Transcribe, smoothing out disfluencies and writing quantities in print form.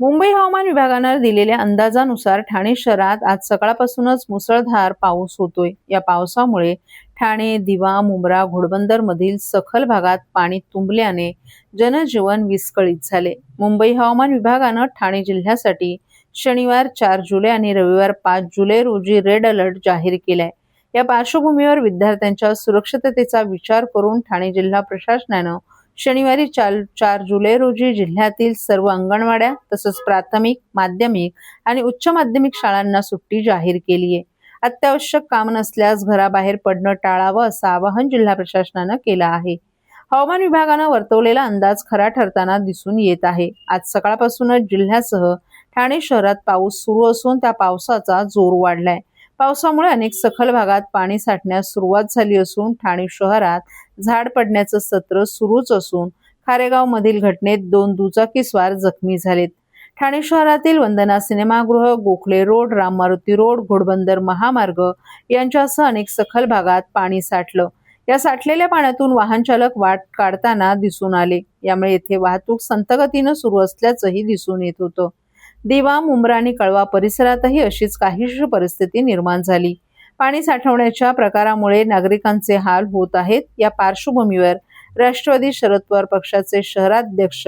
मुंबई हवामान विभागानं दिलेल्या अंदाजानुसार ठाणे शहरात आज सकाळपासूनच मुसळधार पाऊस होतोय। या पावसामुळे ठाणे, दिवा, मुंब्रा, घोडबंदर मधील सखल भागात पाणी तुंबल्याने जनजीवन विस्कळीत झाले। मुंबई हवामान विभागानं ठाणे जिल्ह्यासाठी शनिवार 4 जुलै आणि रविवार 5 जुलै रोजी रेड अलर्ट जाहीर केलाय। या पार्श्वभूमीवर विद्यार्थ्यांच्या सुरक्षिततेचा विचार करून ठाणे जिल्हा प्रशासनानं शनिवारी 4 जुलै रोजी जिल्ह्यातील सर्व अंगणवाड्या तसंच प्राथमिक, माध्यमिक आणि उच्च माध्यमिक शाळांना सुट्टी जाहीर केली आहे। अत्यावश्यक काम नसल्यास घराबाहेर पडणं टाळावं असं आवाहन जिल्हा प्रशासनानं केलं आहे। हवामान विभागानं वर्तवलेला अंदाज खरा ठरताना दिसून येत आहे। आज सकाळपासूनच जिल्ह्यासह ठाणे शहरात पाऊस सुरू असून त्या पावसाचा जोर वाढलाय। पावसामुळे अनेक सखल भागात पाणी साठण्यास सुरुवात झाली असून ठाणे शहरात झाड पडण्याचं सत्र सुरूच असून खारेगाव मधील घटनेत 2 दुचाकीस्वार जखमी झालेत। ठाणे शहरातील वंदना सिनेमागृह, गोखले रोड, राम मारुती रोड, घोडबंदर महामार्ग यांच्यासह अनेक सखल भागात पाणी साठलं। या साठलेल्या पाण्यातून वाहन चालक वाट काढताना दिसून आले। यामुळे येथे वाहतूक संथगतीनं सुरू असल्याचंही दिसून येत होतं। दिवा, मुंब्रा आणि कळवा परिसरातही अशीच काहीशी परिस्थिती निर्माण झाली। पाणी साठवण्याच्या प्रकारामुळे नागरिकांचे हाल होत आहेत। या पार्श्वभूमीवर राष्ट्रवादी शरद पवार पक्षाचे शहराध्यक्ष